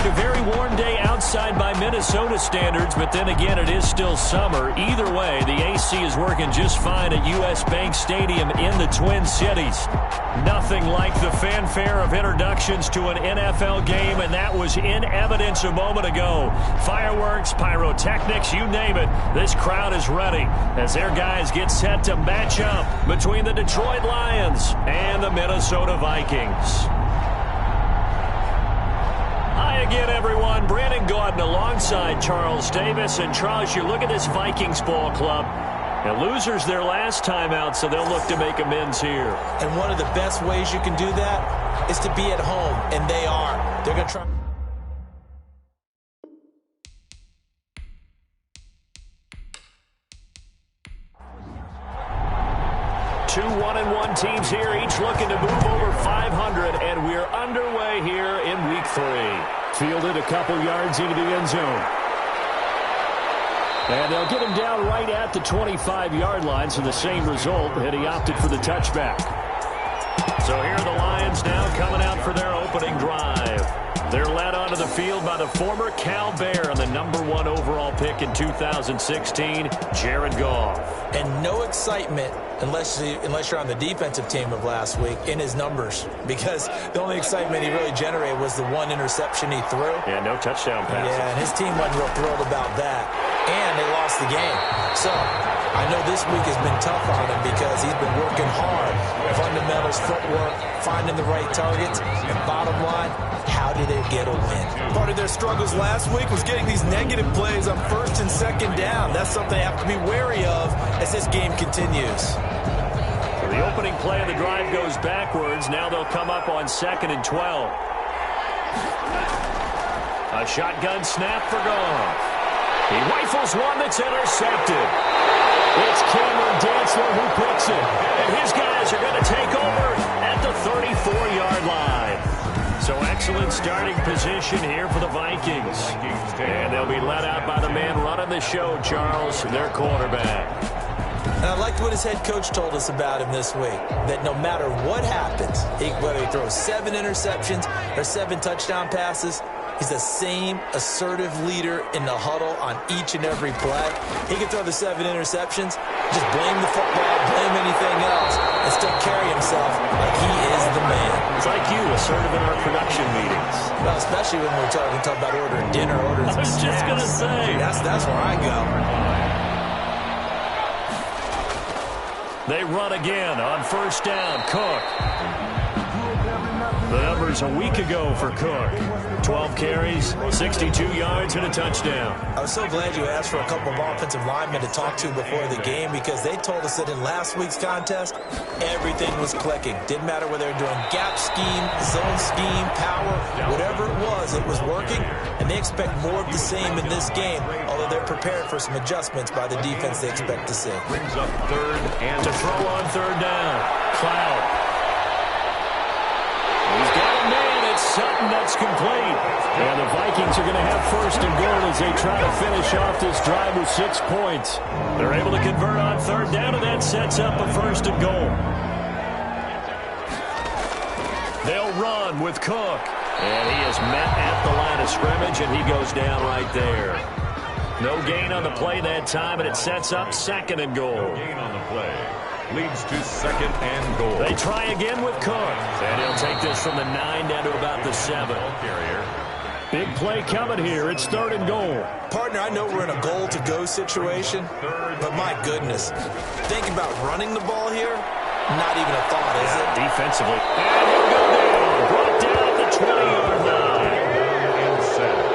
A very warm day outside by Minnesota standards, but then again, it is still summer. Either way, the AC is working just fine at U.S. Bank Stadium in the Twin Cities. Nothing like the fanfare of introductions to an NFL game, and that was in evidence a moment ago. Fireworks, pyrotechnics, you name it. This crowd is ready as their guys get set to match up between the Detroit Lions and the Minnesota Vikings. Hi again, everyone. Brandon Gaudin alongside Charles Davis. And, Charles, you look at this Vikings ball club. And losers their last time out, so they'll look to make amends here. And one of the best ways you can do that is to be at home, and they are. They're going to try. 2 1-1 teams here, each looking to move over 500, and we're underway here in Week 3. Fielded a couple yards into the end zone. And they'll get him down right at the 25-yard line, so the same result, and he opted for the touchback. So here are the Lions now coming out for their opening drive. They're led onto the field by the former Cal Bear and the #1 overall pick in 2016, Jared Goff. And no excitement unless you're on the defensive team of last week in his numbers, because the only excitement he really generated was the one interception he threw. Yeah, no touchdown passes. Yeah, and his team wasn't real thrilled about that. And they lost the game. So I know this week has been tough on him because he's been working hard. Fundamentals, footwork, finding the right targets. And bottom line, how do they get a win? Part of their struggles last week was getting these negative plays on 1st and 2nd down. That's something they have to be wary of as this game continues. So the opening play of the drive goes backwards. Now they'll come up on 2nd and 12. A shotgun snap for Goff. He rifles one that's intercepted. It's Cameron Dantzler who picks it. And his guys are going to take over at the 34-yard line. So excellent starting position here for the Vikings. And they'll be let out by the man running the show, Charles, their quarterback. And I liked what his head coach told us about him this week, that no matter what happens, whether he throws 7 interceptions or 7 touchdown passes, he's the same assertive leader in the huddle on each and every play. He can throw the 7 interceptions, just blame the football, blame anything else, and still carry himself like he is the man. It's like you, assertive in our production meetings. Well, especially when we're talking about ordering dinner, ordering some snacks. I was just going to say. That's where I go. They run again on 1st down. Cook. The numbers a week ago for Cook. 12 carries, 62 yards, and a touchdown. I was so glad you asked for a couple of offensive linemen to talk to before the game, because they told us that in last week's contest, everything was clicking. Didn't matter whether they were doing gap scheme, zone scheme, power, whatever it was working. And they expect more of the same in this game, although they're prepared for some adjustments by the defense they expect to see. Brings up 3rd and to throw on 3rd down. Cloud. He's got a man. It's Sutton. That's complete. And the Vikings are going to have 1st and goal as they try to finish off this drive with 6 points. They're able to convert on 3rd down, and that sets up a 1st and goal. They'll run with Cook. And he is met at the line of scrimmage, and he goes down right there. No gain on the play that time, and it sets up 2nd and goal. No gain on the play. Leads to 2nd and goal. They try again with Cook. And he'll take this from the 9 down to about the 7. Big play coming here. It's 3rd and goal. Partner, I know we're in a goal-to-go situation, but my goodness. Think about running the ball here. Not even a thought, is it? Defensively. And he'll go down. Brought down at the 20-yard line.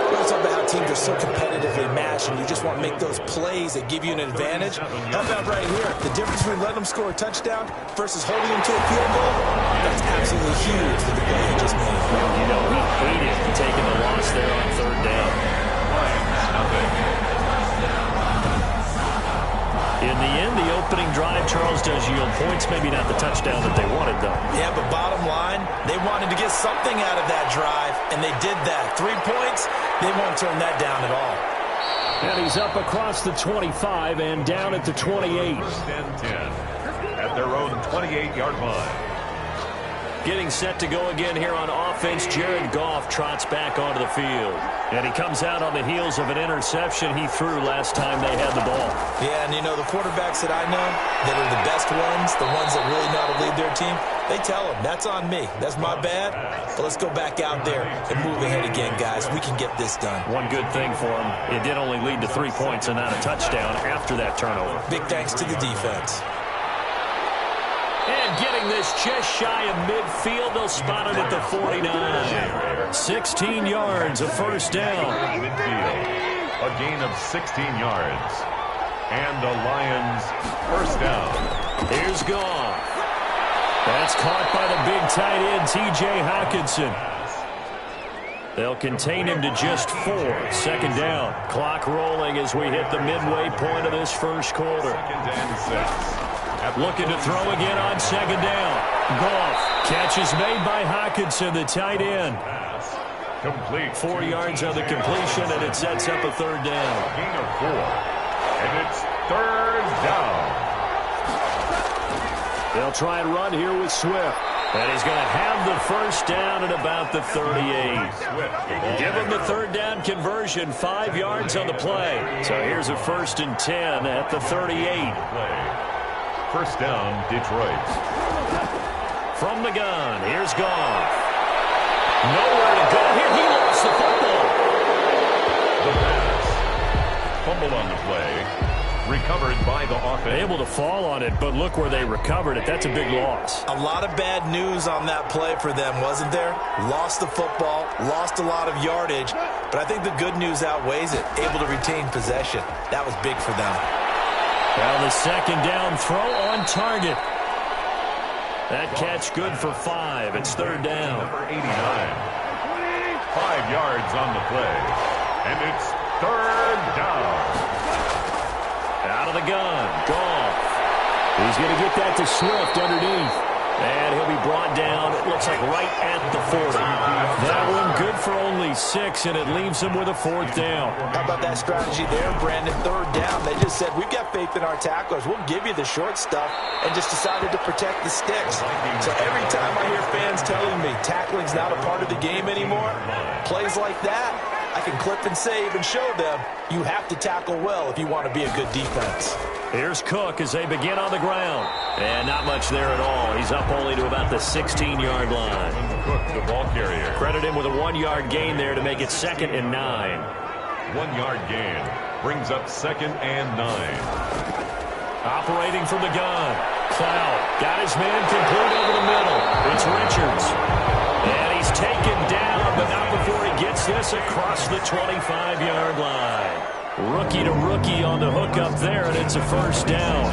We're talking about how teams are so competitively matched, and you just want to make those plays that give you an advantage. How about right here? The difference between letting them score a touchdown versus holding them to a field goal, that's absolutely huge for the play he just made. You know, he hated taking the loss there on 3rd down. In the end, the opening drive, Charles, does yield points. Maybe not the touchdown that they wanted, though. Yeah, but bottom line, they wanted to get something out of that drive, and they did that. 3 points, they won't turn that down at all. And he's up across the 25 and down at the 28. 1st and 10 at their own 28-yard line. Getting set to go again here on offense, Jared Goff trots back onto the field. And he comes out on the heels of an interception he threw last time they had the ball. Yeah, and you know, the quarterbacks that I know that are the best ones, the ones that really know how to lead their team, they tell them, that's on me. That's my bad. But let's go back out there and move ahead again, guys. We can get this done. One good thing for him, it did only lead to 3 points and not a touchdown after that turnover. Big thanks to the defense. And getting this just shy of midfield, they'll spot it at the 49. 16 yards, a first down. Midfield, a gain of 16 yards. And the Lions first down. Here's Goff. That's caught by the big tight end, T.J. Hockenson. They'll contain him to just 4. Second down. Clock rolling as we hit the midway point of this first quarter. Second and 6. Looking to throw again on second down. Goff. Catch is made by Hockenson, the tight end. Complete. 4 yards on the completion, and it sets up a third down. Gain of 4. And it's third down. They'll try and run here with Swift. And he's going to have the first down at about the 38. Give him the third down conversion, 5 yards on the play. So here's a 1st and 10 at the 38. First down, Detroit. From the gun, here's Goff. Nowhere to go here. He lost the football. The pass. Fumble on the play. Recovered by the offense. Able to fall on it, but look where they recovered it. That's a big loss. A lot of bad news on that play for them, wasn't there? Lost the football, lost a lot of yardage, but I think the good news outweighs it. Able to retain possession. That was big for them. Well, the second down throw on target. That catch good for 5. It's third down. Number 89. 5 yards on the play. And it's third down. Out of the gun. Goff. He's going to get that to Swift underneath. And he'll be brought down, it looks like right at the 40. That one good for only 6, and it leaves him with a 4th down. How about that strategy there, Brandon? Third down. They just said, we've got faith in our tacklers. We'll give you the short stuff, and just decided to protect the sticks. So every time I hear fans telling me tackling's not a part of the game anymore, plays like that, I can clip and save and show them you have to tackle well if you want to be a good defense. Here's Cook as they begin on the ground. And not much there at all. He's up only to about the 16-yard line. Cook, the ball carrier. Credit him with a 1-yard gain there to make it 2nd and 9. 1-yard gain brings up 2nd and 9. Operating from the gun. Cloud got his man complete over the middle. It's Richards. And he's taken down, but not before he gets this across the 25-yard line. Rookie to rookie on the hook up there, and it's a first down.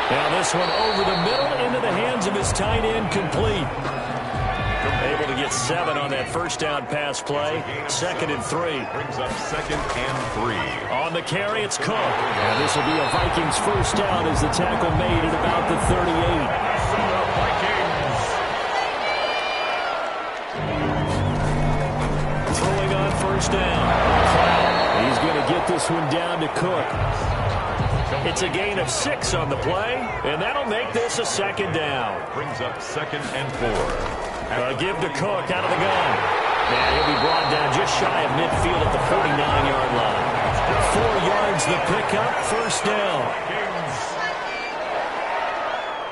Now this one over the middle into the hands of his tight end, complete. Able to get 7 on that first down pass play. 2nd and 3. Brings up 2nd and 3. On the carry, it's Cook. And this will be a Vikings first down as the tackle made at about the 38. Vikings. Throwing on first down. He's going to get this one down to Cook. It's a gain of 6 on the play, and that'll make this a 2nd down. Brings up 2nd and 4. Give to Cook out of the gun. And he'll be brought down just shy of midfield at the 49-yard line. 4 yards the pickup, first down.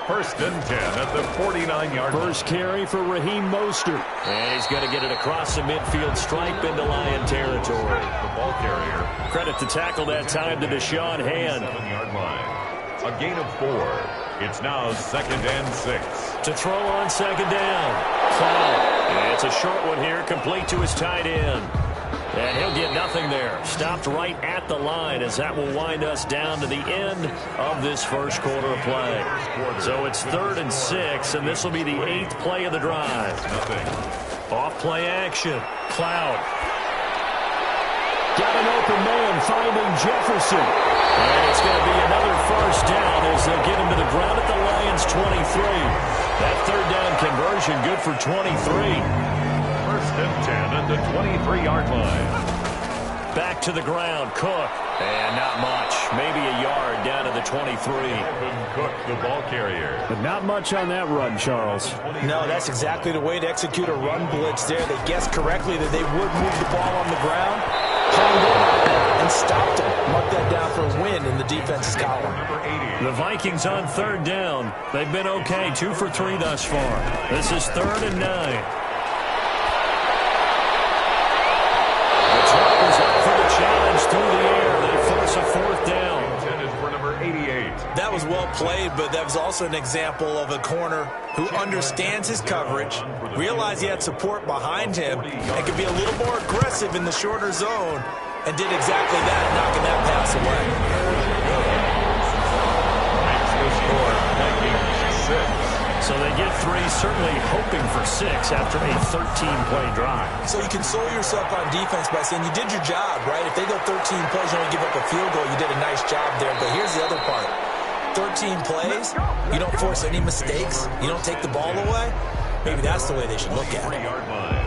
First and 10 at the 49-yard line. First carry for Raheem Mostert. And he's going to get it across the midfield stripe into Lion territory. The ball carrier. Credit to tackle that time to Deshaun Hand. 7-yard line. A gain of 4. It's now 2nd and 6. To throw on second down. Cloud. It's a short one here, complete to his tight end. And he'll get nothing there. Stopped right at the line as that will wind us down to the end of this first quarter of play. So it's 3rd and 6, and this will be the 8th play of the drive. Off play action. Cloud. Got an open man finding Jefferson. And it's going to be another first down as they'll get him to the ground at the Lions' 23. That third down conversion good for 23. First and 10 at the 23-yard line. Back to the ground. Cook And not much. Maybe a yard down to the 23. Cook, the ball carrier. But not much on that run, Charles. No, that's exactly the way to execute a run blitz there. They guessed correctly that they would move the ball on the ground, honed in on it, and stopped him. Mark that down for a win in the defense's column. The Vikings on third down. They've been okay, 2 for 3 thus far. This is 3rd and 9. The top is up for the challenge through the air. They force a 4th down. Intended for number 88. That was well played, but that was also an example of a corner who understands his coverage, realized he had support behind him, and could be a little more aggressive in the shorter zone, and did exactly that, knocking that pass away. Makes the score Vikings 6. So they get 3, certainly hoping for 6 after a 13-play drive. So you console yourself on defense by saying you did your job, right? If they go 13 plays, you only give up a field goal, you did a nice job there. But here's the other part. 13 plays, you don't force any mistakes, you don't take the ball away. Maybe that's the way they should look at it. 40-yard line.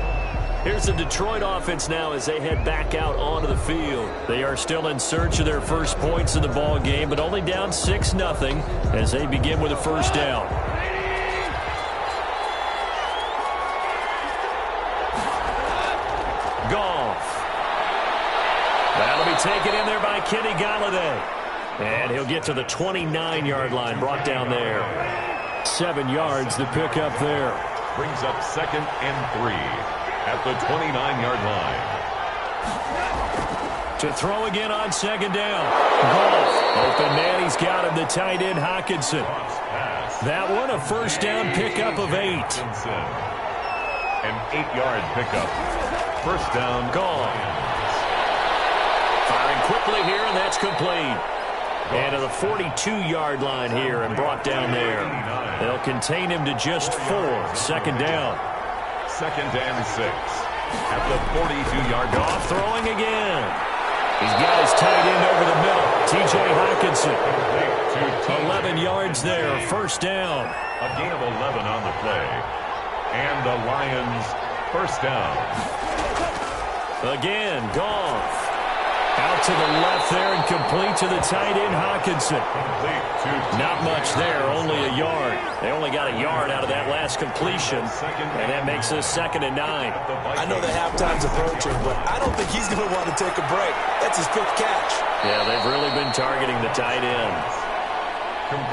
Here's the Detroit offense now as they head back out onto the field. They are still in search of their first points in the ball game, but only down 6-0 as they begin with a first down. That'll be taken in there by Kenny Galladay. And he'll get to the 29-yard line, brought down there. 7 yards to pick up there. Brings up 2nd and 3 at the 29-yard line. To throw again on 2nd down. Goff. Open man, he's got him, the tight end Hockenson. That one a first down pickup of 8. An 8-yard pickup. First down. Goff. Firing quickly here, and that's complete. And to the 42-yard line here and brought down there. They'll contain him to just 4. 2nd down. 2nd and 6 at the 42-yard line. Goff throwing again. He's got his tight end over the middle. T.J. Hockenson. 11 yards there. First down. A gain of 11 on the play. And the Lions first down. Again, Goff. Out to the left there and complete to the tight end Hockenson. Not much there, only a yard. They only got a yard out of that last completion, and that makes us 2nd and 9. I know that halftime's approaching, but I don't think he's going to want to take a break. That's his 5th catch. Yeah, they've really been targeting the tight end.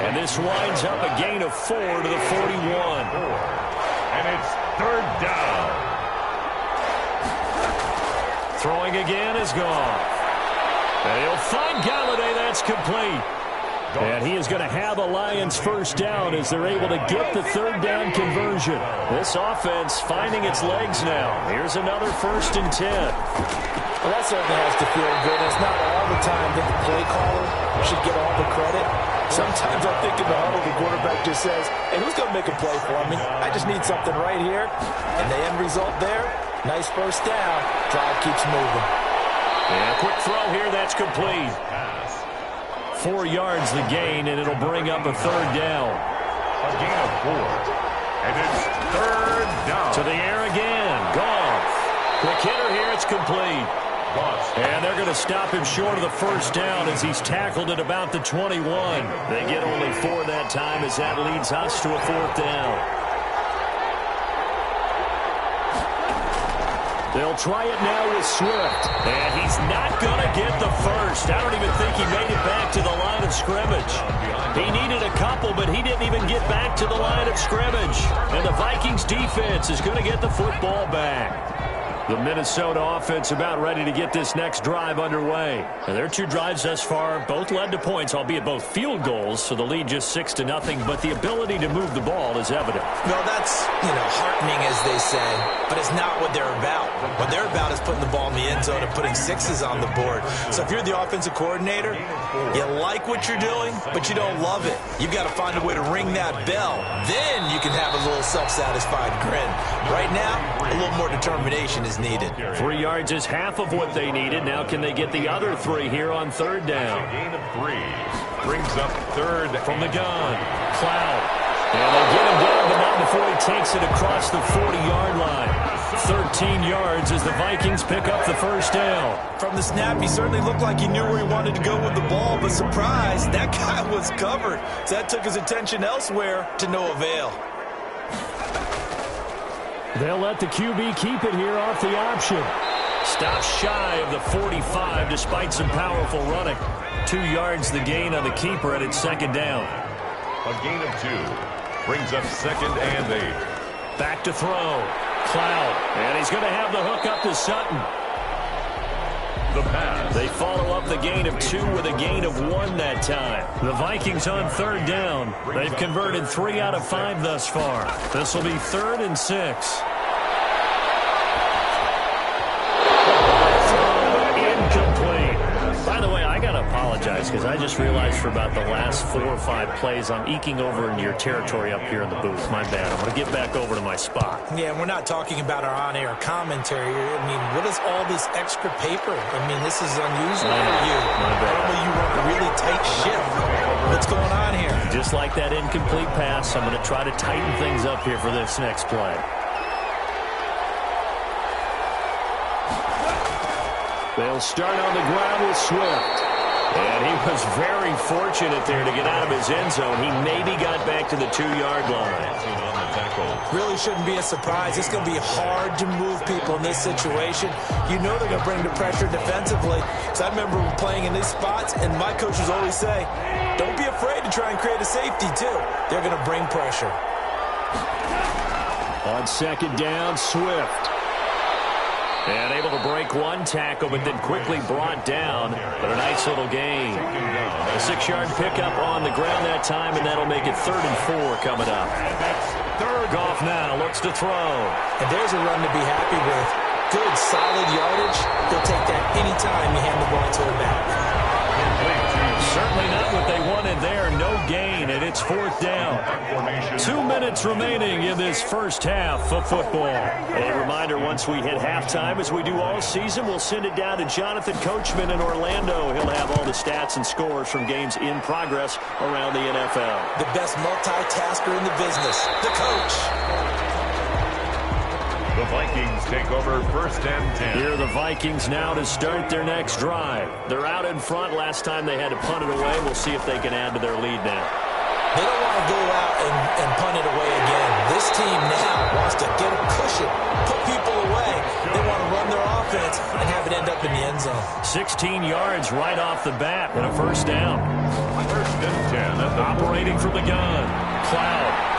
And this winds up a gain of 4 to the 41. And it's 3rd down. Throwing again is gone. And he'll find Galladay. That's complete. And he is going to have a Lions first down as they're able to get the 3rd down conversion. This offense finding its legs now. Here's another 1st and 10. Well, that certainly has to feel good. It's not all the time that the play caller should get all the credit. Sometimes I think in the huddle, the quarterback just says, hey, who's going to make a play for me? I just need something right here. And the end result there, nice first down. Drive keeps moving. And a quick throw here, that's complete. 4 yards the gain, and it'll bring up a 3rd down. A gain of 4. And it's 3rd down. To the air again. Goff. Quick hitter here, it's complete. And they're going to stop him short of the first down as he's tackled at about the 21. They get only 4 that time as that leads us to a 4th down. They'll try it now with Swift. And he's not going to get the first. I don't even think he made it back to the line of scrimmage. He needed a couple, but he didn't even get back to the line of scrimmage. And the Vikings defense is going to get the football back. The Minnesota offense about ready to get this next drive underway. And their 2 drives thus far both led to points, albeit both field goals, so the lead just 6-0, but the ability to move the ball is evident. Well, that's, heartening, as they say, but it's not what they're about. What they're about is putting the ball in the end zone and putting 6s on the board. So if you're the offensive coordinator, you like what you're doing, but you don't love it. You've got to find a way to ring that bell. Then you can have a little self-satisfied grin. Right now, a little more determination is needed. 3 yards is half of what they needed. Now can they get the other 3 here on 3rd down? Gain of 3. Brings up 3rd from the gun. Cloud. And they get him down, but not before he takes it across the 40-yard line. 13 yards as the Vikings pick up the first down. From the snap, he certainly looked like he knew where he wanted to go with the ball, but surprise, that guy was covered. So that took his attention elsewhere to no avail. They'll let the QB keep it here off the option. Stops shy of the 45 despite some powerful running. 2 yards the gain on the keeper, and it's second down. A gain of 2 brings up 2nd and 8. Back to throw. Cloud. And he's going to have the hook up to Sutton. The pass. They follow up the gain of 2 with a gain of 1 that time. The Vikings on third down. They've converted 3 out of 5 thus far. This will be 3rd and 6. Incomplete. By the way, I got to apologize because I just realized for about the last 4 or 5 plays I'm eking over into your territory up here in the booth. My bad. I'm going to get back over to my spot. Yeah, we're not talking about our on-air commentary. I mean, what is all this extra paper? I mean, this is unusual for you. My bad. Normally you run a really tight ship. What's going on here? Just like that incomplete pass, I'm going to try to tighten things up here for this next play. They'll start on the ground with Swift. And he was very fortunate there to get out of his end zone. He maybe got back to the 2-yard line. Really shouldn't be a surprise. It's going to be hard to move people in this situation. You know they're going to bring the pressure defensively. So I remember playing in these spots, and my coaches always say, don't be afraid to try and create a safety, too. They're going to bring pressure. On second down, Swift. And able to break 1 tackle, but then quickly brought down. But a nice little gain. A 6-yard pickup on the ground that time, and that'll make it 3rd and 4 coming up. Goff now looks to throw. And there's a run to be happy with. Good, solid yardage. He'll take that anytime you hand the ball to him back. Certainly not what they wanted there. No gain, and it's 4th down. 2 minutes remaining in this first half of football. A reminder, once we hit halftime, as we do all season, we'll send it down to Jonathan Coachman in Orlando. He'll have all the stats and scores from games in progress around the NFL. The best multitasker in the business, the coach. The Vikings take over 1st and 10. Here are the Vikings now to start their next drive. They're out in front. Last time they had to punt it away. We'll see if they can add to their lead now. They don't want to go out and punt it away again. This team now wants to get a cushion, put people away. They want to run their offense and have it end up in the end zone. 16 yards right off the bat and a 1st down. 1st and 10. Operating from the gun. Cloud.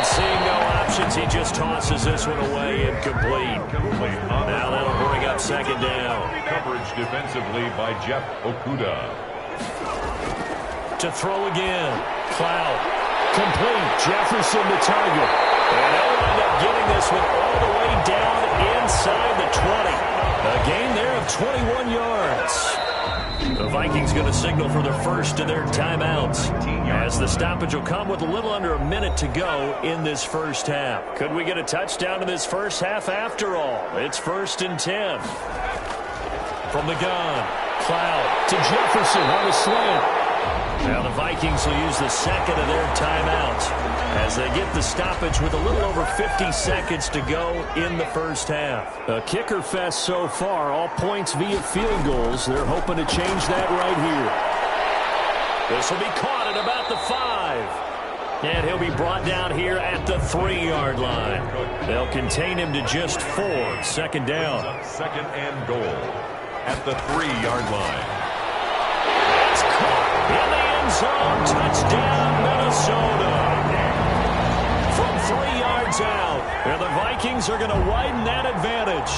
Seeing no options, he just tosses this one away, incomplete. Now that'll bring up 2nd down. Coverage defensively by Jeff Okuda. To throw again. Cloud. Complete. Jefferson the target. And they'll wind up getting this one all the way down inside the 20. A gain there of 21 yards. The Vikings going to signal for the first of their timeouts, as the stoppage will come with a little under a minute to go in this first half. Could we get a touchdown in this first half after all? It's 1st and 10. From the gun, Cloud to Jefferson on the slant. Now the Vikings will use the 2nd of their timeouts as they get the stoppage with a little over 50 seconds to go in the first half. A kicker fest so far, all points via field goals. They're hoping to change that right here. This will be caught at about the 5. And he'll be brought down here at the 3-yard line. They'll contain him to just 4. 2nd down. 2nd and goal at the 3-yard line. It's caught in the end zone. Touchdown, Minnesota. From 3 yards out. And the Vikings are going to widen that advantage.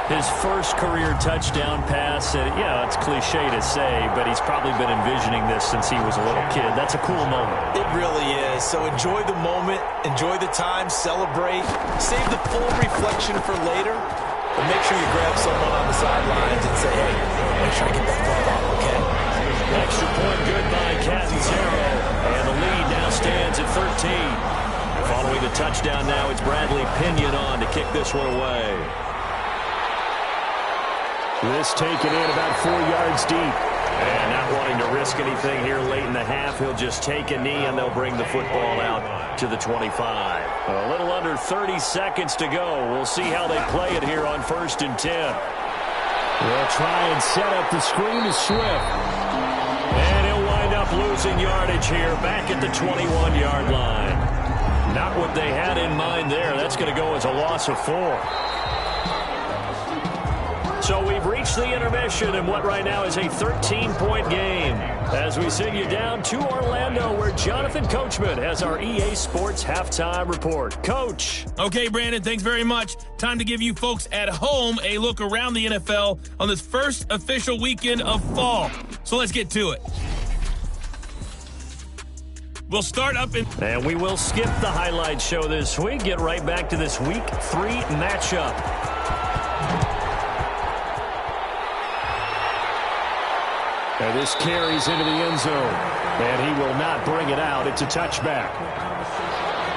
His first career touchdown pass, it's cliche to say, but he's probably been envisioning this since he was a little kid. That's a cool moment. It really is. So enjoy the moment, enjoy the time, celebrate, save the full reflection for later, but make sure you grab someone on the sidelines and say, hey, make sure I get that football, okay? Extra point good by Catanzaro, and the lead now stands at 13. Following the touchdown now, it's Bradley Pinion on to kick this one away. This taken in about 4 yards deep. And not wanting to risk anything here late in the half, he'll just take a knee, and they'll bring the football out to the 25. A little under 30 seconds to go. We'll see how they play it here on 1st and 10. They'll try and set up the screen to Swift. And he'll wind up losing yardage here back at the 21-yard line. Not what they had in mind there. That's going to go as a loss of 4. So we've reached the intermission in what right now is a 13-point game as we send you down to Orlando where Jonathan Coachman has our EA Sports Halftime Report. Coach. Okay, Brandon, thanks very much. Time to give you folks at home a look around the NFL on this first official weekend of fall. So let's get to it. We'll start up in... And we will skip the highlight show this week. Get right back to this Week 3 matchup. And this carries into the end zone. And he will not bring it out. It's a touchback.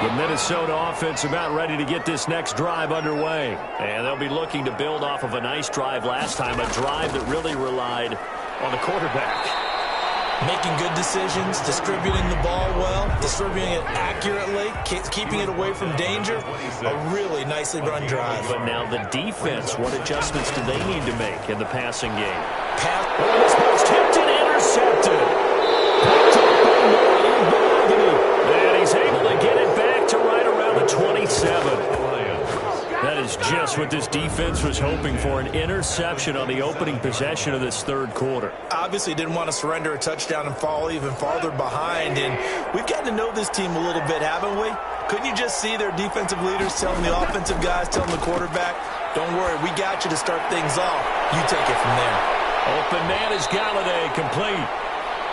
The Minnesota offense about ready to get this next drive underway. And they'll be looking to build off of a nice drive last time, a drive that really relied on the quarterback. Making good decisions, distributing the ball well, distributing it accurately, keeping it away from danger. A really nicely run drive. But now the defense, what adjustments do they need to make in the passing game? This ball's tipped and intercepted. And he's able to get it back to right around the 27. That is just what this defense was hoping for, an interception on the opening possession of this third quarter. Obviously didn't want to surrender a touchdown and fall even farther behind, and we've gotten to know this team a little bit, haven't we? Couldn't you just see their defensive leaders telling the offensive guys, telling the quarterback, don't worry, we got you to start things off. You take it from there. Open man is Galladay, complete.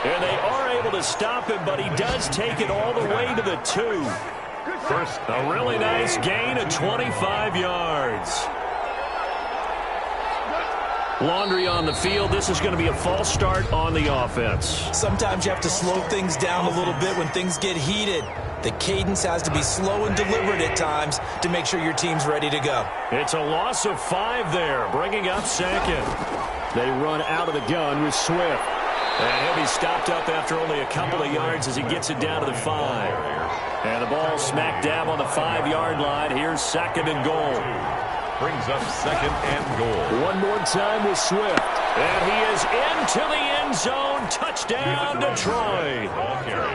And they are able to stop him, but he does take it all the way to the 2. First, a really nice gain of 25 yards. Laundry on the field. This is going to be a false start on the offense. Sometimes you have to slow things down a little bit when things get heated. The cadence has to be slow and deliberate at times to make sure your team's ready to go. It's a loss of 5 there, bringing up second. They run out of the gun with Swift. And he'll be stopped up after only a couple of yards as he gets it down to the 5. And the ball smack dab on the 5-yard line. Here's 2nd and goal. Brings up 2nd and goal. One more time with Swift. And he is into the end zone. Touchdown, Detroit.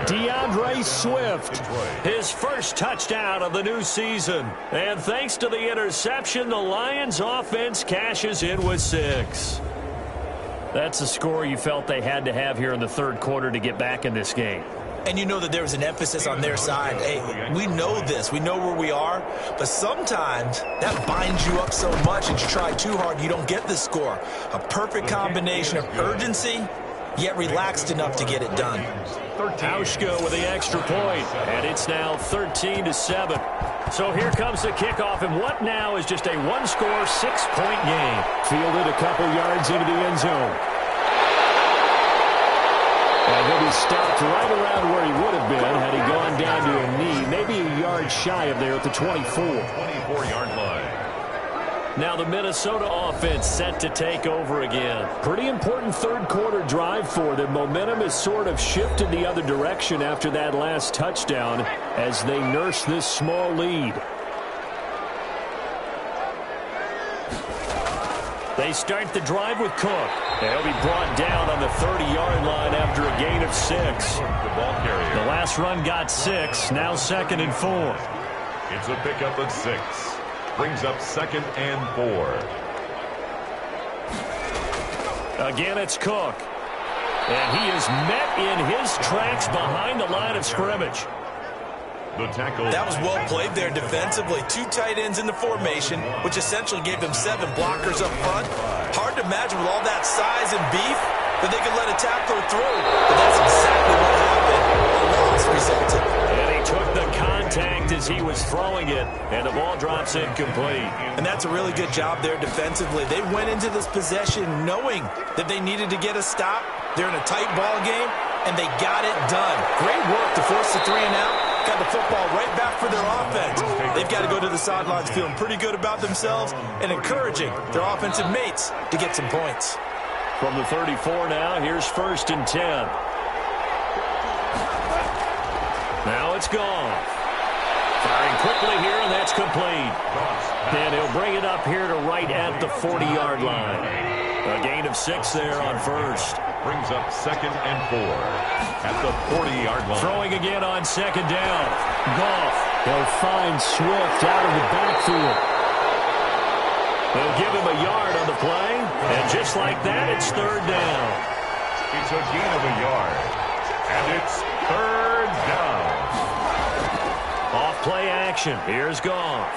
DeAndre Swift. His first touchdown of the new season. And thanks to the interception, the Lions offense cashes in with 6. That's a score you felt they had to have here in the third quarter to get back in this game. And you know that there was an emphasis on their side. Hey, we know this. We know where we are. But sometimes that binds you up so much that you try too hard, you don't get the score. A perfect combination of urgency, yet relaxed enough to get it done. Hauschka with the extra point, and it's now 13-7. So here comes the kickoff, and what now is just a one-score, 6-point game. Fielded a couple yards into the end zone. And he'll be stopped right around where he would have been had he gone down to a knee, maybe a yard shy of there at the 24. 24-yard line. Now the Minnesota offense set to take over again. Pretty important third quarter drive for them. Momentum has sort of shifted the other direction after that last touchdown as they nurse this small lead. They start the drive with Cook. They'll be brought down on the 30-yard line after a gain of 6. The last run got 6, now 2nd and 4. It's a pickup of 6. Brings up 2nd and 4. Again, it's Cook. And he is met in his tracks behind the line of scrimmage. The tackle. That was well played there defensively. 2 tight ends in the formation, which essentially gave them 7 blockers up front. Hard to imagine with all that size and beef that they could let a tackler through. But that's exactly what happened. A loss resulted. And he took the contact as he was throwing it, and the ball drops incomplete. And that's a really good job there defensively. They went into this possession knowing that they needed to get a stop. They're in a tight ball game, and they got it done. Great work to force the 3 and out. Got the football right back for their offense. They've got to go to the sidelines feeling pretty good about themselves and encouraging their offensive mates to get some points. From the 34 now, here's 1st and 10. Now it's gone. Firing quickly here, and that's complete. And he'll bring it up here to right at the 40-yard line. A gain of 6 there on 1st. Brings up 2nd and 4 at the 40-yard line. Throwing again on 2nd down. Goff. He'll find Swift out of the backfield. They'll give him a yard on the play. And just like that, it's 3rd down. It's a gain of a yard. And it's 3rd down. Off play action. Here's Goff.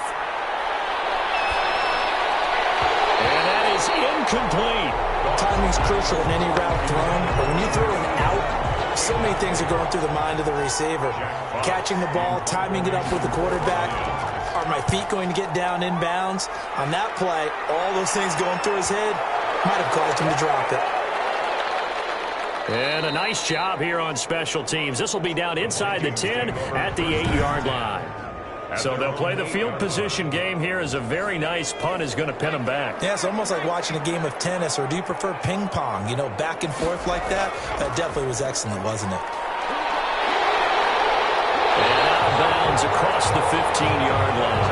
And that is incomplete. Timing's crucial in any route thrown, but when you throw an out, so many things are going through the mind of the receiver. Catching the ball, timing it up with the quarterback. Are my feet going to get down inbounds? On that play, all those things going through his head might have caused him to drop it. And a nice job here on special teams. This will be down inside the 10 at the 8-yard line. So they'll play the field position game here as a very nice punt is going to pin them back. Yeah, it's almost like watching a game of tennis, or do you prefer ping pong? You know, back and forth like that? That definitely was excellent, wasn't it? And out of bounds across the 15-yard line.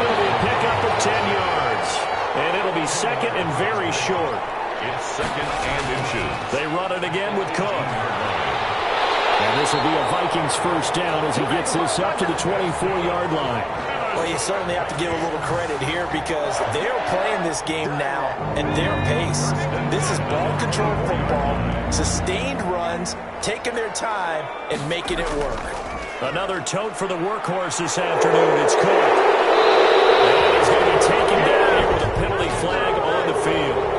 It'll be a pickup of 10 yards. And it'll be 2nd and very short. It's 2nd and inches. They run it again with Cook. And this will be a Vikings 1st down as he gets this up to the 24-yard line. Well, you certainly have to give a little credit here because they're playing this game now at their pace. This is ball-controlled football, sustained runs, taking their time, and making it work. Another tote for the workhorse this afternoon. It's Cook. And he's going to be taken down here with a penalty flag on the field.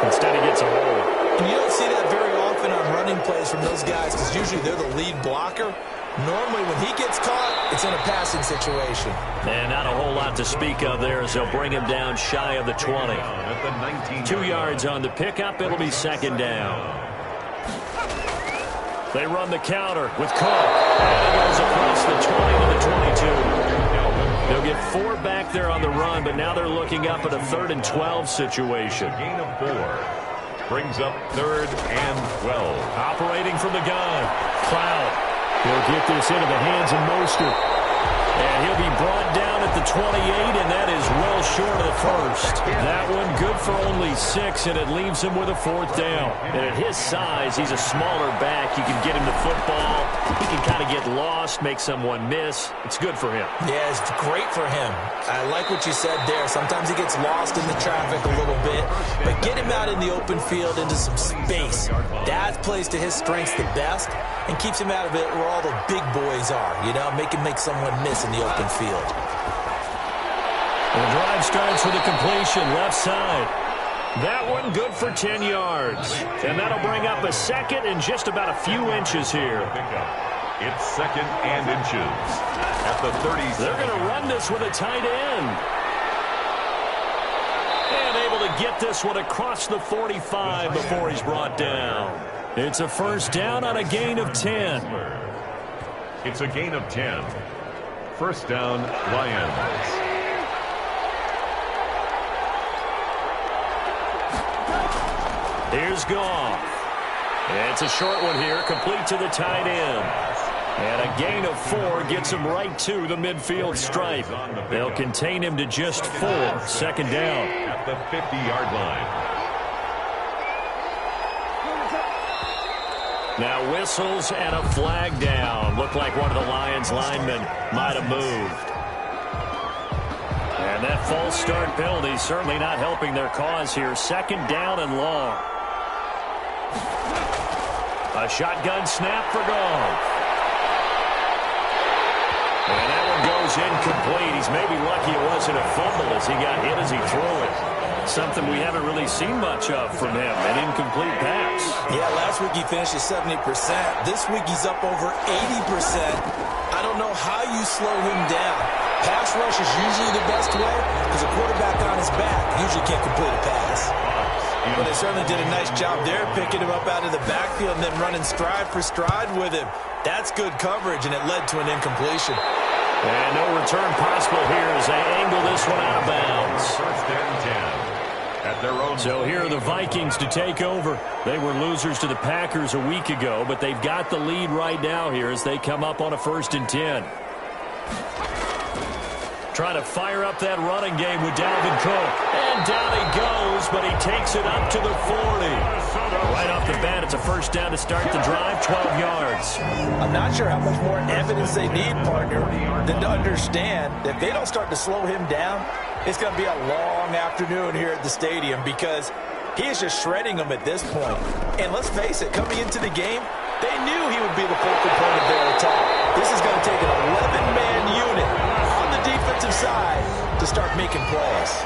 Instead, he gets a hole. And you don't see that very often on running plays from those guys because usually they're the lead blocker. Normally, when he gets caught, it's in a passing situation. And not a whole lot to speak of there as they'll bring him down shy of the 20. 2 yards on the pickup. It'll be 2nd down. They run the counter with Cook. And it goes across the 20 to the 22. They'll get 4 back there on the run, but now they're looking up at a 3rd and 12 situation. Gain of 4 brings up 3rd and 12. Operating from the gun. Cloud. He'll get this into the hands of Mostert. And he'll be brought down at the 28, and that is well short of the 1st. That one good for only 6, and it leaves him with a 4th down. And at his size, he's a smaller back. You can get him the football. He can kind of get lost, make someone miss. It's good for him. Yeah, it's great for him. I like what you said there. Sometimes he gets lost in the traffic a little bit, but get him out in the open field into some space. That plays to his strengths the best and keeps him out of it where all the big boys are, you know, make someone miss in the open field. The drive starts with a completion left side. That one good for 10 yards. And that'll bring up a 2nd and just about a few inches here. It's 2nd and inches at the 30. They're going to run this with a tight end. And able to get this one across the 45 before he's brought down. It's a 1st down on a gain of 10. It's a gain of 10. 1st down, Lions. Here's Goff. It's a short one here, complete to the tight end. And a gain of 4 gets him right to the midfield stripe. They'll contain him to just 4. 2nd down. At the 50-yard line. Now whistles and a flag down. Looked like one of the Lions linemen might have moved. And that false start penalty certainly not helping their cause here. 2nd down and long. A shotgun snap for Goff. And that one goes incomplete. He's maybe lucky it wasn't a fumble as he got hit as he threw it. Something we haven't really seen much of from him, an incomplete pass. Yeah, last week he finished at 70%. This week he's up over 80%. I don't know how you slow him down. Pass rush is usually the best way because a quarterback on his back usually can't complete a pass. But they certainly did a nice job there, picking him up out of the backfield and then running stride for stride with him. That's good coverage, and it led to an incompletion. And no return possible here as they angle this one out of bounds. First and 10. At their own. So here are the Vikings to take over. They were losers to the Packers a week ago, but they've got the lead right now here as they come up on a 1st and 10. Trying to fire up that running game with Dalvin Cook. And down he goes, but he takes it up to the 40. Right off the bat, it's a first down to start the drive, 12 yards. I'm not sure how much more evidence they need, partner, than to understand that if they don't start to slow him down, it's going to be a long afternoon here at the stadium because he is just shredding them at this point. And let's face it, coming into the game, they knew he would be the focal point of their attack. This is going to take an 11-man unit on the defensive side to start making plays.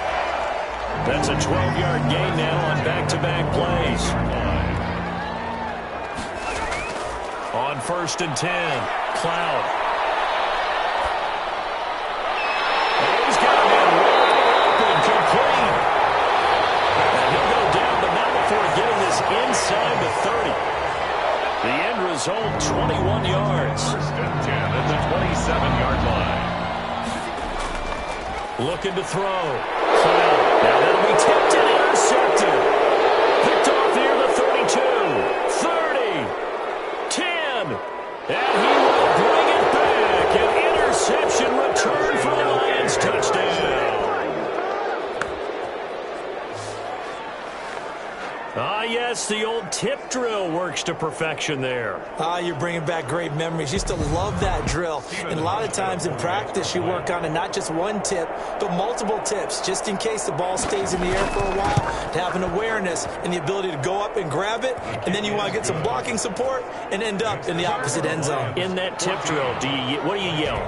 That's a 12-yard gain now on back-to-back plays. On 1st and 10, Cloud. He's got a man wide open, complete. And he'll go down, but not before getting this inside the 30. The end result, 21 yards. 1st and 10 at the 27-yard line. Looking to throw. Cloud. Now that'll be tipped and intercepted. Picked off here, the 32, 30, 10. And he will bring it back. An interception return for the Lions touchdown. Ah, yes, the old tip drill works to perfection there. You're bringing back great memories. Used to love that drill. And a lot of times in practice, you work on it, not just one tip, but multiple tips, just in case the ball stays in the air for a while, to have an awareness and the ability to go up and grab it, and then you want to get some blocking support and end up in the opposite end zone. In that tip drill, what do you yell?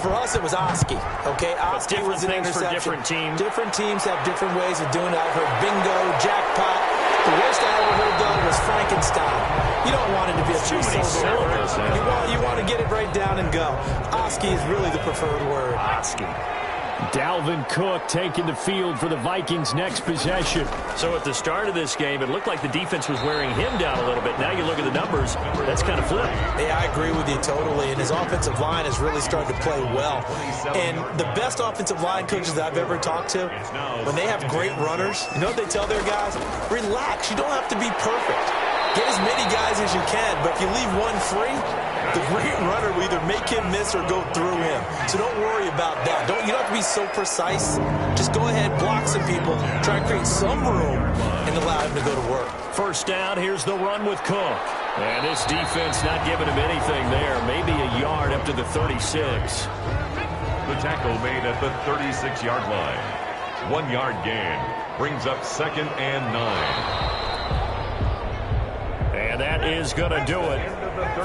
For us, it was Oski. Okay, Oski was an interception. For different teams. Different teams have different ways of doing it. I've heard bingo, jackpot. The worst I ever heard done was Frankenstein. You don't want it to be a three-syllable word. You want to get it right down and go. Oski is really the preferred word. Oski. Dalvin Cook taking the field for the Vikings' next possession. So at the start of this game, it looked like the defense was wearing him down a little bit. Now you look at the numbers, that's kind of flipped. Yeah, I agree with you totally. And his offensive line has really started to play well. And the best offensive line coaches that I've ever talked to, when they have great runners, you know what they tell their guys? Relax. You don't have to be perfect. Get as many guys as you can, but if you leave one free, the great runner will either make him miss or go through him. So don't worry about that. You don't have to be so precise. Just go ahead, block some people, try and create some room, and allow him to go to work. First down, here's the run with Cook. And this defense not giving him anything there. Maybe a yard up to the 36. The tackle made at the 36-yard line. 1 yard gain brings up 2nd and 9. And that is going to do it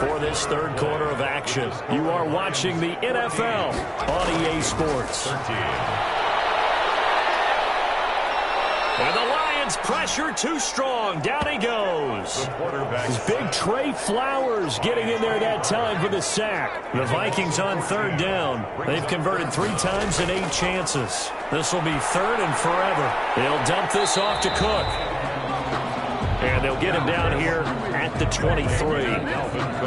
for this third quarter of action. You are watching the NFL on EA Sports. And the Lions pressure too strong. Down he goes. It's big Trey Flowers getting in there that time for the sack. The Vikings on 3rd down. They've converted 3 times in 8 chances. This will be 3rd and forever. They'll dump this off to Cook. And they'll get him down here at the 23.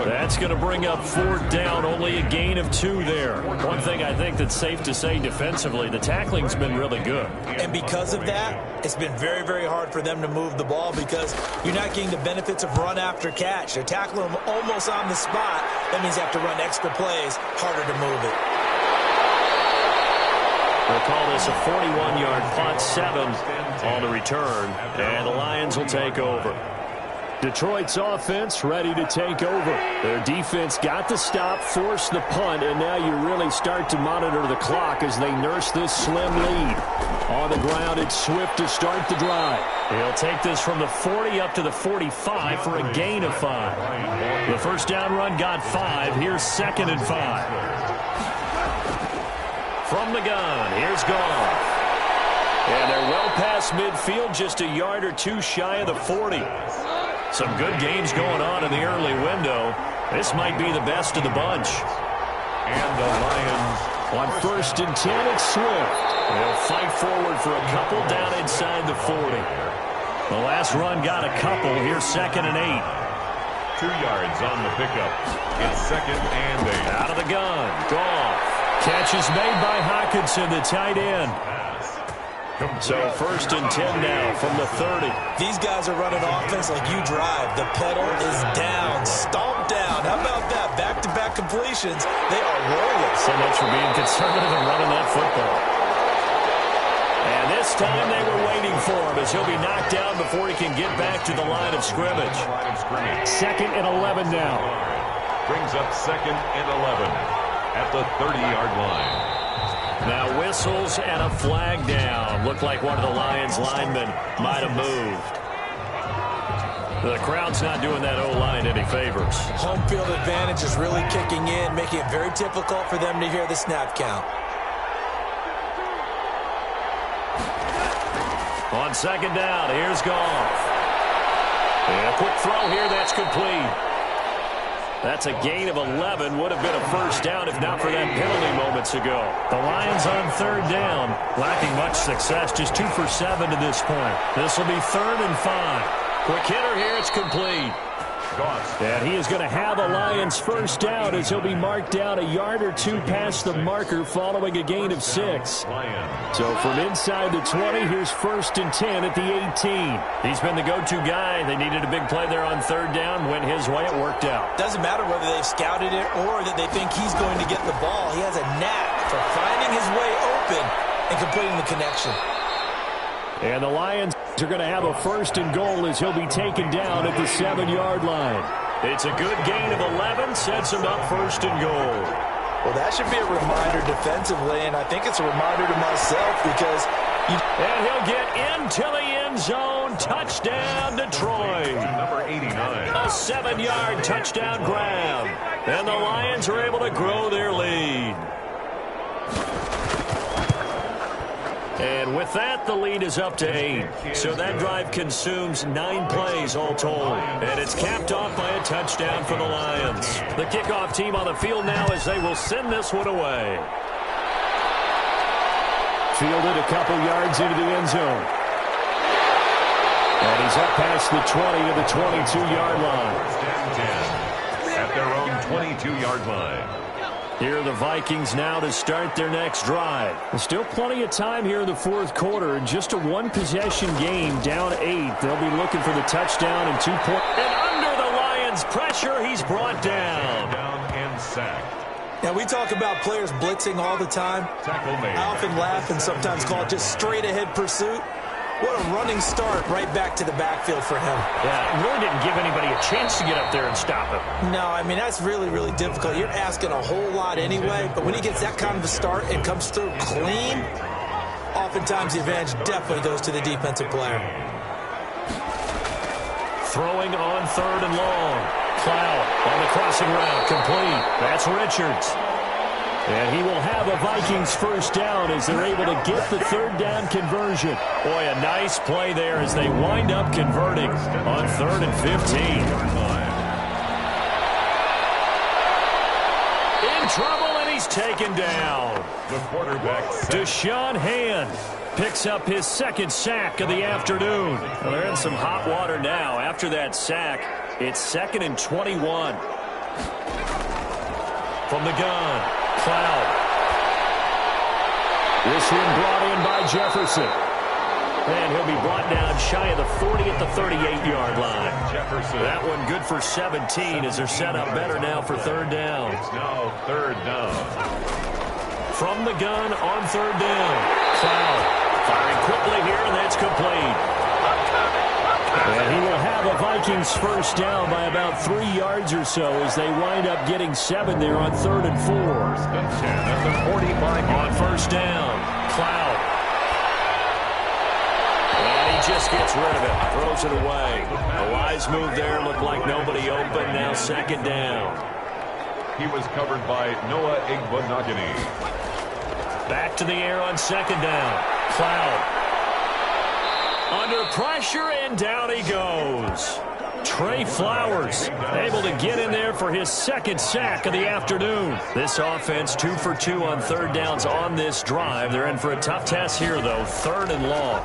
That's going to bring up 4th down, only a gain of 2 there. One thing I think that's safe to say defensively, the tackling's been really good. And because of that, it's been very, very hard for them to move the ball because you're not getting the benefits of run after catch. They're tackling them almost on the spot. That means you have to run extra plays, harder to move it. We'll call this a 41-yard punt, 7 on the return, and the Lions will take over. Detroit's offense ready to take over. Their defense got the stop, forced the punt, and now you really start to monitor the clock as they nurse this slim lead. On the ground, it's Swift to start the drive. He'll take this from the 40 up to the 45 for a gain of 5. The first down run got 5. Here's 2nd and 5. From the gun, here's Goff. And they're well past midfield, just a yard or 2 shy of the 40. Some good games going on in the early window. This might be the best of the bunch. And the Lions on 1st and 10, it's Swift. They'll fight forward for a couple down inside the 40. The last run got a couple. Here's 2nd and 8. 2 yards on the pickup. It's 2nd and 8. Out of the gun. Goff. Catch is made by Hockenson, the tight end. So 1st and 10 now from the 30. These guys are running offense like you drive. The pedal is down, stomped down. How about that? Back-to-back completions. They are rolling. So much for being conservative and running that football. And this time they were waiting for him as he'll be knocked down before he can get back to the line of scrimmage. 2nd and 11 now. Brings up 2nd and 11 at the 30-yard line. Now whistles and a flag down. Looked like one of the Lions linemen might have moved. The crowd's not doing that O-line any favors. Home field advantage is really kicking in, making it very difficult for them to hear the snap count. On 2nd down, here's Goff. And a quick throw here, that's complete. That's a gain of 11. Would have been a 1st down if not for that penalty moments ago. The Lions on 3rd down, lacking much success, just 2 for 7 to this point. This will be 3rd and 5. Quick hitter here, it's complete. And he is going to have a Lions 1st down as he'll be marked down a yard or 2 past the marker following a gain of 6. So from inside the 20, here's 1st and 10 at the 18. He's been the go-to guy. They needed a big play there on 3rd down. Went his way, it worked out. Doesn't matter whether they've scouted it or that they think he's going to get the ball. He has a knack for finding his way open and completing the connection. And the Lions are going to have a 1st and goal as he'll be taken down at the 7-yard line. It's a good gain of 11, sets him up 1st and goal. Well, that should be a reminder defensively, and I think it's a reminder to myself because... And he'll get into the end zone. Touchdown, Detroit. Number 89. A 7-yard touchdown grab. And the Lions are able to grow their lead. And with that, the lead is up to 8. So that drive consumes 9 plays all told. And it's capped off by a touchdown for the Lions. The kickoff team on the field now as they will send this one away. Fielded a couple yards into the end zone. And he's up past the 20 of the 22-yard line. At their own 22-yard line. Here are the Vikings now to start their next drive. There's still plenty of time here in the 4th quarter. Just a 1-possession game, down 8. They'll be looking for the touchdown and 2 points. And under the Lions' pressure, he's brought down. Down and sacked. Now, we talk about players blitzing all the time. Tackle made. I often laugh and sometimes call it just straight-ahead pursuit. What a running start right back to the backfield for him. Yeah, it really didn't give anybody a chance to get up there and stop him. No, I mean, that's really, really difficult. You're asking a whole lot anyway, but when he gets that kind of a start and comes through clean, oftentimes the advantage definitely goes to the defensive player. Throwing on 3rd and long. Cloud on the crossing route, complete. That's Richards. And he will have a Vikings 1st down as they're able to get the 3rd down conversion. Boy, a nice play there as they wind up converting on 3rd and 15. In trouble, and he's taken down. The quarterback, Deshaun Hand, picks up his 2nd sack of the afternoon. Well, they're in some hot water now. After that sack, it's 2nd and 21. From the gun. Cloud. This one brought in by Jefferson. And he'll be brought down shy of the 40 at the 38-yard line. Jefferson. That one good for 17 as they're set up better now for 3rd down. It's now 3rd down. From the gun on 3rd down. Cloud firing quickly here, and that's complete. And he will have a Vikings 1st down by about 3 yards or so as they wind up getting 7 there on 3rd and 4. 10 at the 45. On 1st down, Cloud. And he just gets rid of it, throws it away. A wise move there, looked like nobody open, now 2nd down. He was covered by Noah Igbenogany. Back to the air on 2nd down, Cloud. Under pressure, and down he goes. Trey Flowers able to get in there for his 2nd sack of the afternoon. This offense 2 for 2 on 3rd downs on this drive. They're in for a tough test here, though. 3rd and long.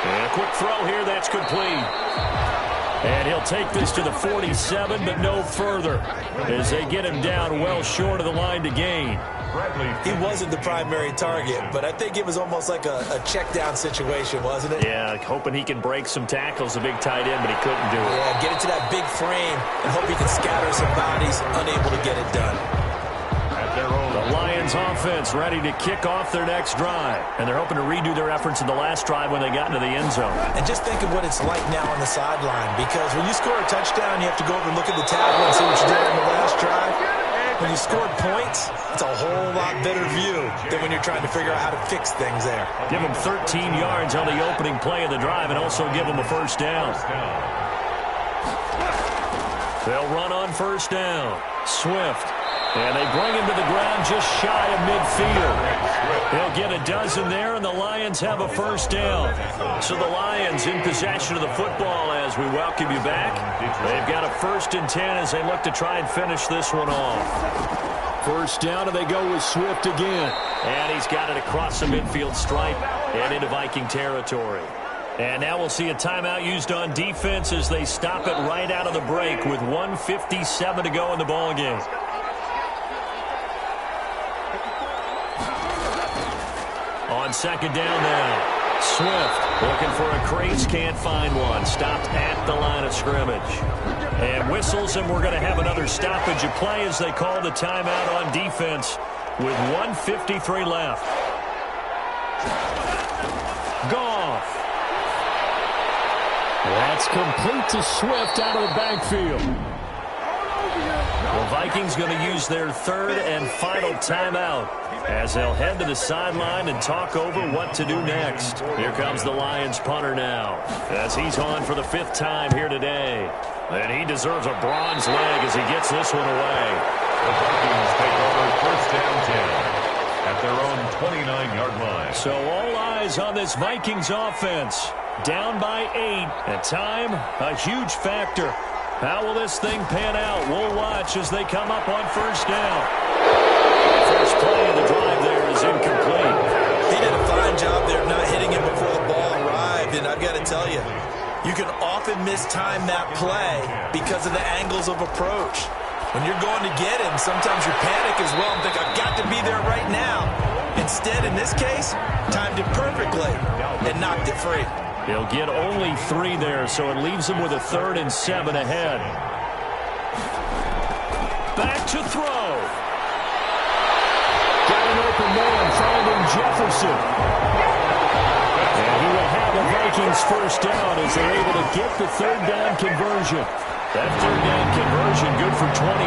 And a quick throw here, that's complete. And he'll take this to the 47, but no further, as they get him down well short of the line to gain. He wasn't the primary target, but I think it was almost like a check-down situation, wasn't it? Yeah, hoping he can break some tackles, a big tight end, but he couldn't do it. Yeah, get it to that big frame and hope he can scatter some bodies, unable to get it done. The Lions offense ready to kick off their next drive. And they're hoping to redo their efforts in the last drive when they got into the end zone. And just think of what it's like now on the sideline, because when you score a touchdown, you have to go over and look at the tablet and see what you did on the last drive. When you scored points, it's a whole lot better view than when you're trying to figure out how to fix things there. Give them 13 yards on the opening play of the drive and also give them a first down. They'll run on first down. Swift. And they bring him to the ground just shy of midfield. He'll get a dozen there, and the Lions have a first down. So the Lions in possession of the football as we welcome you back. They've got a 1st and 10 as they look to try and finish this one off. First down, and they go with Swift again. And he's got it across the midfield stripe and into Viking territory. And now we'll see a timeout used on defense as they stop it right out of the break with 1:57 to go in the ballgame. On second down now, Swift looking for a crease, can't find one. Stopped at the line of scrimmage. And whistles, and we're going to have another stoppage of play as they call the timeout on defense with 1:53 left. Goff. That's complete to Swift out of the backfield. The Vikings going to use their 3rd and final timeout as they'll head to the sideline and talk over what to do next. Here comes the Lions punter now as he's on for the 5th time here today. And he deserves a bronze leg as he gets this one away. The Vikings take over 1st down 10 at their own 29-yard line. So all eyes on this Vikings offense. Down by 8. At time, a huge factor. How will this thing pan out? We'll watch as they come up on first down. First play of the drive there is incomplete. He did a fine job there of not hitting him before the ball arrived, and I've got to tell you, you can often mistime that play because of the angles of approach. When you're going to get him, sometimes you panic as well and think, I've got to be there right now. Instead, in this case, timed it perfectly and knocked it free. He'll get only 3 there, so it leaves him with a 3rd and 7 ahead. Back to throw. Got an open man, finding Jefferson. And he will have the Vikings first down as they're able to get the 3rd down conversion. That 3rd down conversion good for 23.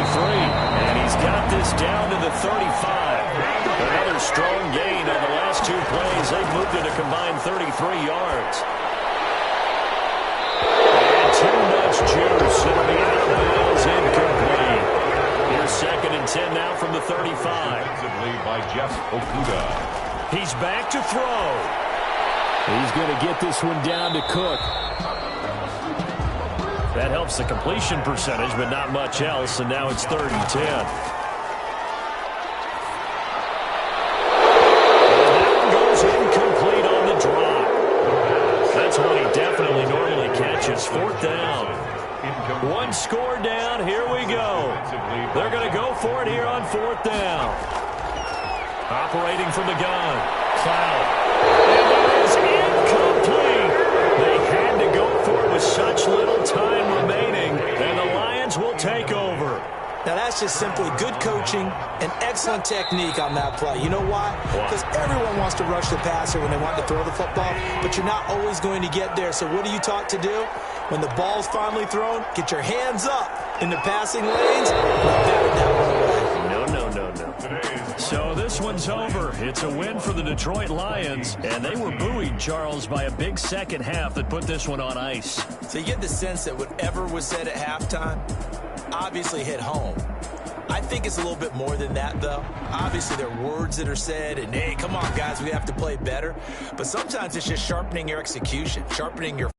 And he's got this down to the 35. Another strong gain on the last 2 plays. They've moved it a combined 33 yards. Too much juice. It'll be out of bounds, incomplete. Here's 2nd and 10 now from the 35. By Jeff Okuda. He's back to throw. He's going to get this one down to Cook. That helps the completion percentage, but not much else, and now it's 3rd and 10. And that goes incomplete on the drop. That's one he definitely normally catches. 4th down. 1 score down. Here we go. They're going to go for it here on 4th down. Operating from the gun. Cloud. And it is incomplete. They had to go for it with such little time remaining. And the Lions will take over. Now, that's just simply good coaching and excellent technique on that play. You know why? Because everyone wants to rush the passer when they want to throw the football, but you're not always going to get there. So what are you taught to do? When the ball's finally thrown, get your hands up in the passing lanes and bat that one away. No. So this one's over. It's a win for the Detroit Lions, and they were buoyed, Charles, by a big second half that put this one on ice. So you get the sense that whatever was said at halftime obviously hit home. I think it's a little bit more than that, though. Obviously, there are words that are said, and, hey, come on, guys, we have to play better. But sometimes it's just sharpening your execution, sharpening your